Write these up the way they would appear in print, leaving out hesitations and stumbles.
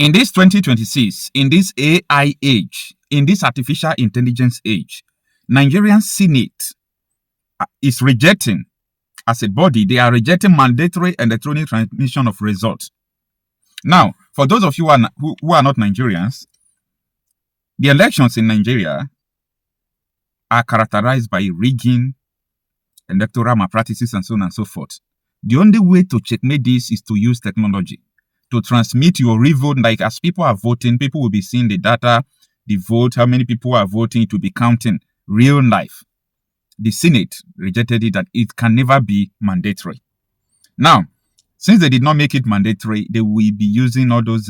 In this 2026, in this AI age, in this artificial intelligence age, Nigerian Senate is rejecting, as a body, they are rejecting mandatory electronic transmission of results. Now, for those of you who are not Nigerians, the elections in Nigeria are characterized by rigging, electoral malpractices, and so on and so forth. The only way to checkmate this is to use technology to transmit your revote. Like as people are voting, people will be seeing the data, the vote, how many people are voting, to be counting real life. The Senate rejected it, that it can never be mandatory. Now, since they did not make it mandatory, they will be using all those,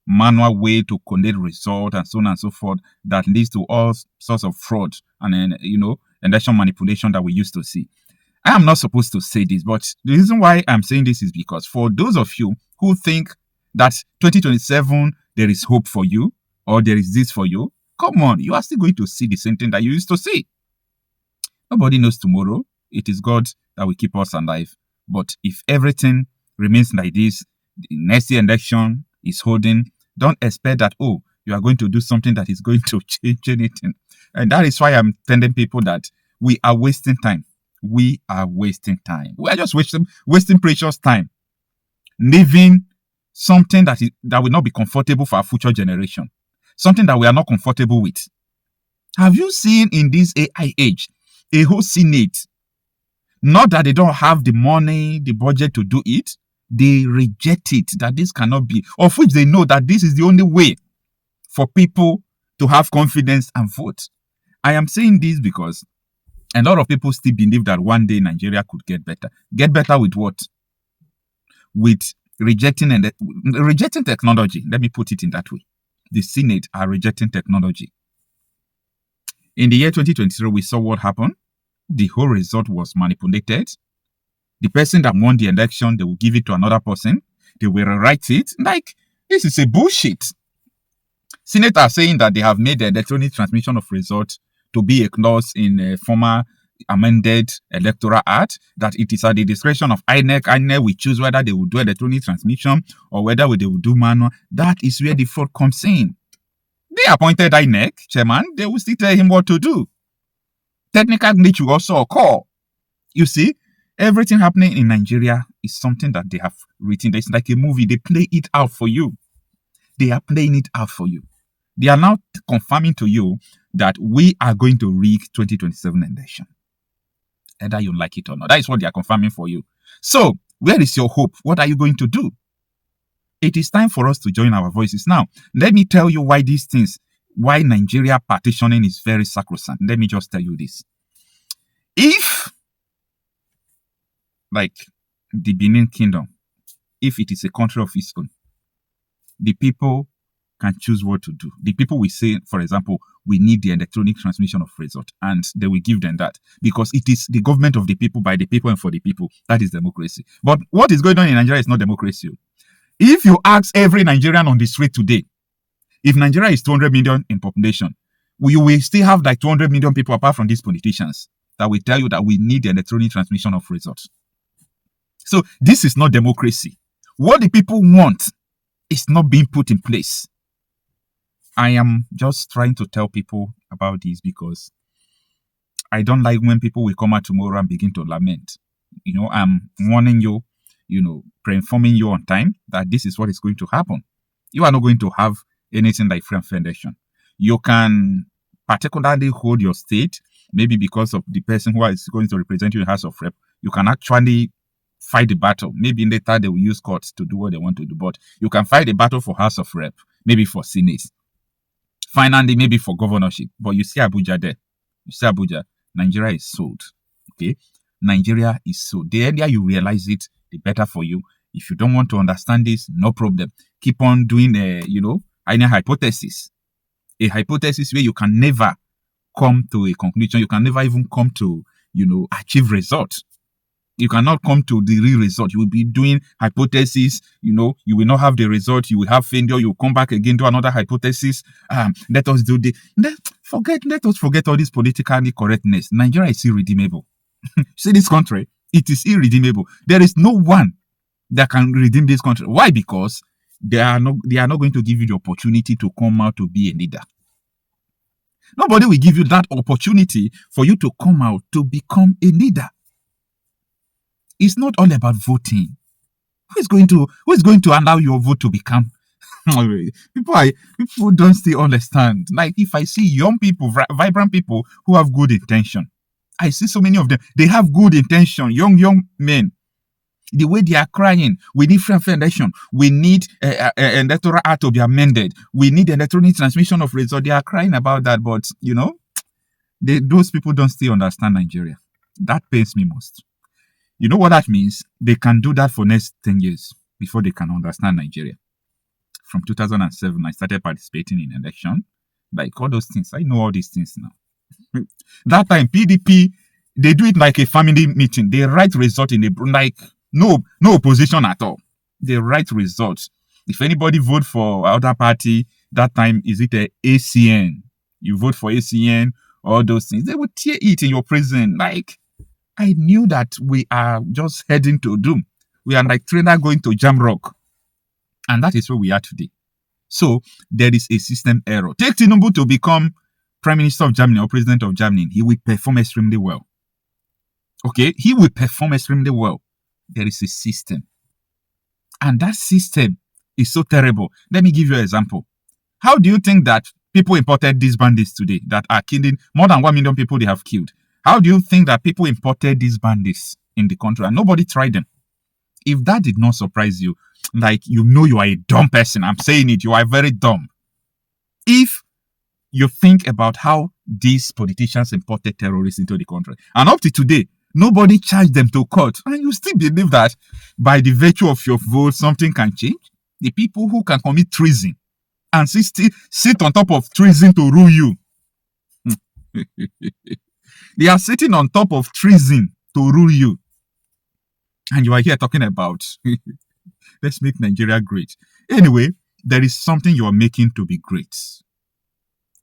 manual way to collect result and so on and so forth that leads to all sorts of fraud and, election manipulation that we used to see. I am not supposed to say this, but the reason why I'm saying this is because for those of you who think that 2027, there is hope for you or there is this for you, come on, you are still going to see the same thing that you used to see. Nobody knows tomorrow. It is God that will keep us alive. But if everything remains like this, the next year election is holding, don't expect that, you are going to do something that is going to change anything. And that is why I'm telling people that we are wasting time. We are wasting time. We are just wasting precious time, leaving something that will not be comfortable for our future generation, something that we are not comfortable with. Have you seen in this AI age a whole Senate? Not that they don't have the money, the budget to do it. They reject it, that this cannot be, of which they know that this is the only way for people to have confidence and vote. I am saying this because a lot of people still believe that one day Nigeria could get better. Get better with what? With rejecting technology. Let me put it in that way. The Senate are rejecting technology. In the year 2023, we saw what happened. The whole result was manipulated. The person that won the election, they will give it to another person. They will rewrite it. Like, this is a bullshit. Senate are saying that they have made the electronic transmission of results to be a clause in a former amended Electoral Act, that it is at the discretion of INEC. INEC will choose whether they will do electronic transmission or whether they will do manual. That is where the fraud comes in. They appointed INEC chairman. They will still tell him what to do. Technical glitch will also occur. You see, everything happening in Nigeria is something that they have written. It's like a movie. They play it out for you. They are playing it out for you. They are now confirming to you that we are going to rig 2027 election. Either you like it or not. That is what they are confirming for you. So, where is your hope? What are you going to do? It is time for us to join our voices. Now, let me tell you why these things, why Nigeria partitioning is very sacrosanct. Let me just tell you this. If, like the Benin Kingdom, if it is a country of its own, the people can choose what to do. The people will say, for example, we need the electronic transmission of result, and they will give them that because it is the government of the people, by the people, and for the people. That is democracy. But what is going on in Nigeria is not democracy. If you ask every Nigerian on the street today, if Nigeria is 200 million in population, we will still have like 200 million people apart from these politicians that will tell you that we need the electronic transmission of results. So this is not democracy. What the people want is not being put in place. I am just trying to tell people about this because I don't like when people will come out tomorrow and begin to lament. I'm warning you, pre-informing you on time that this is what is going to happen. You are not going to have anything like free and fair election. You can particularly hold your state, maybe because of the person who is going to represent you in the House of Rep. You can actually fight the battle. Maybe later they will use courts to do what they want to do, but you can fight the battle for House of Rep, maybe for Senate. Finally, maybe for governorship. But you see Abuja there. You see Abuja. Nigeria is sold. Okay? Nigeria is sold. The earlier you realize it, the better for you. If you don't want to understand this, no problem. Keep on doing any hypothesis. A hypothesis where you can never come to a conclusion. You can never even come to, achieve results. You cannot come to the real result. You will be doing hypothesis, you will not have the result. You will have failure. You will come back again, do another hypothesis. Let us do let us forget all this politically correctness. Nigeria is irredeemable. See this country, it is irredeemable. There is no one that can redeem this country. Why? Because they are not going to give you the opportunity to come out to be a leader. Nobody will give you that opportunity for you to come out to become a leader. It's not all about voting. Who is going to allow your vote to become? People don't still understand. Like, if I see young people, vibrant people who have good intention, I see so many of them. They have good intention, young men. The way they are crying, we need free election. We need electoral act to be amended. We need electronic transmission of results. They are crying about that, but those people don't still understand Nigeria. That pains me most. You know what that means? They can do that for next 10 years before they can understand Nigeria. From 2007, I started participating in election. Like, all those things. I know all these things now. That time, PDP, they do it like a family meeting. They write result in no opposition at all. They write results. If anybody vote for other party, that time, is it a ACN? You vote for ACN, all those things. They would tear it in your prison. Like, I knew that we are just heading to doom. We are like trainer going to jam rock. And that is where we are today. So there is a system error. Take Tinubu to become Prime Minister of Germany or President of Germany. He will perform extremely well. Okay? He will perform extremely well. There is a system. And that system is so terrible. Let me give you an example. How do you think that people imported these bandits today that are killing more than 1 million people they have killed? How do you think that people imported these bandits in the country and nobody tried them? If that did not surprise you, like, you are a dumb person. I'm saying it. You are very dumb. If you think about how these politicians imported terrorists into the country, and up to today, nobody charged them to court, and you still believe that by the virtue of your vote, something can change? The people who can commit treason and still sit on top of treason to rule you. They are sitting on top of treason to rule you. And you are here talking about, let's make Nigeria great. Anyway, there is something you are making to be great.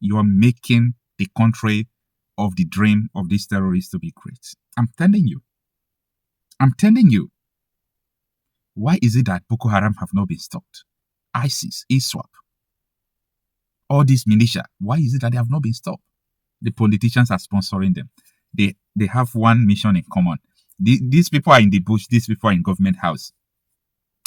You are making the country of the dream of these terrorists to be great. I'm telling you. Why is it that Boko Haram have not been stopped? ISIS, ISWAP, all these militia, why is it that they have not been stopped? The politicians are sponsoring them. They have one mission in common. These people are in the bush, these people are in government house.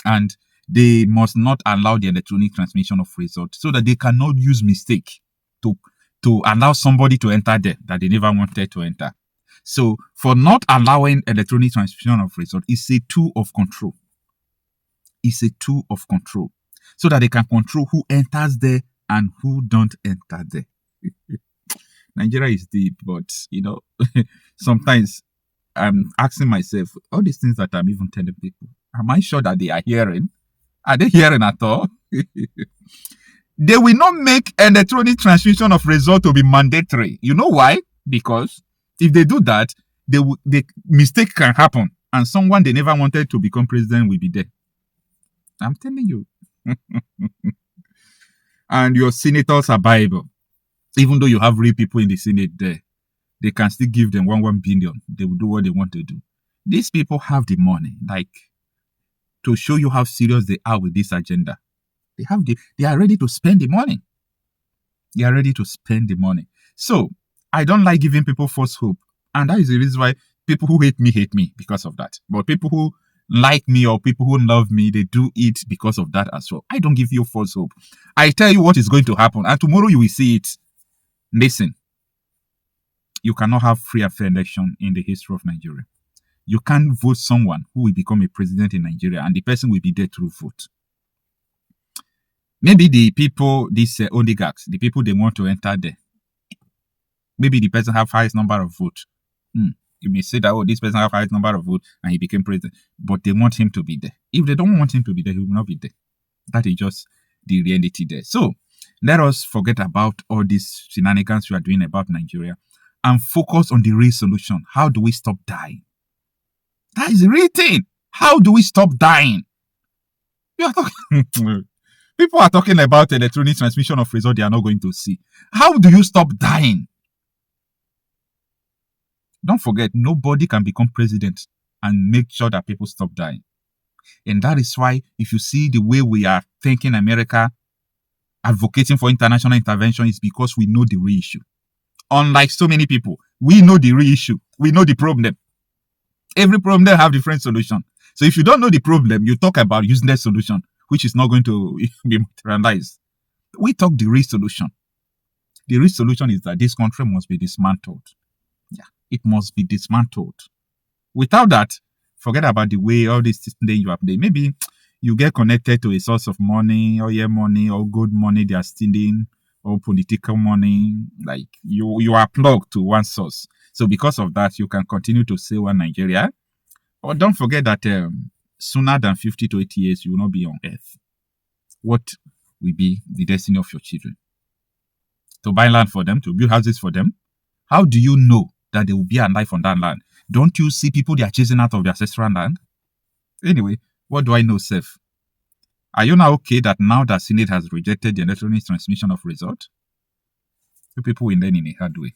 And they must not allow the electronic transmission of results so that they cannot use mistake to allow somebody to enter there that they never wanted to enter. So for not allowing electronic transmission of results, it's a tool of control. It's a tool of control so that they can control who enters there and who don't enter there. Nigeria is deep, but sometimes I'm asking myself, all these things that I'm even telling people, am I sure that they are hearing? Are they hearing at all? They will not make electronic transmission of result to be mandatory. You know why? Because if they do that, the mistake can happen, and someone they never wanted to become president will be there. I'm telling you. And your senators are Bible. Even though you have real people in the Senate there, they can still give them 1 billion. They will do what they want to do. These people have the money, like, to show you how serious they are with this agenda. They are ready to spend the money. They are ready to spend the money. So I don't like giving people false hope. And that is the reason why people who hate me because of that. But people who like me or people who love me, they do it because of that as well. I don't give you false hope. I tell you what is going to happen, and tomorrow you will see it. Listen, you cannot have free and fair election in the history of Nigeria. You can't vote someone who will become a president in Nigeria and the person will be there through vote. Maybe the people, these oligarchs, the people they want to enter there, maybe the person have highest number of votes. You may say that, oh, this person have highest number of votes and he became president, but they want him to be there. If they don't want him to be there, he will not be there. That is just the reality there. So let us forget about all these shenanigans we are doing about Nigeria and focus on the real solution. How do we stop dying? That is the real thing. How do we stop dying? People are talking about electronic transmission of results they are not going to see. How do you stop dying? Don't forget, nobody can become president and make sure that people stop dying. And that is why, if you see the way we are thinking America, advocating for international intervention, is because we know the real issue. Unlike so many people, we know the real issue. We know the problem. Every problem they have different solution. So if you don't know the problem, you talk about using that solution, which is not going to be materialized. We talk the real solution. The real solution is that this country must be dismantled. Yeah, it must be dismantled. Without that, forget about the way all these things you have there. Maybe you get connected to a source of money, or money, or good money they are stealing, or political money. Like you are plugged to one source. So because of that, you can continue to say one Nigeria. Or don't forget that sooner than 50 to 80 years, you will not be on earth. What will be the destiny of your children? To buy land for them, to build houses for them? How do you know that they will be alive on that land? Don't you see people they are chasing out of their ancestral land? Anyway, what do I know, Seth? Are you now okay that now that Senate has rejected the electronic transmission of result? You people will learn in a hard way.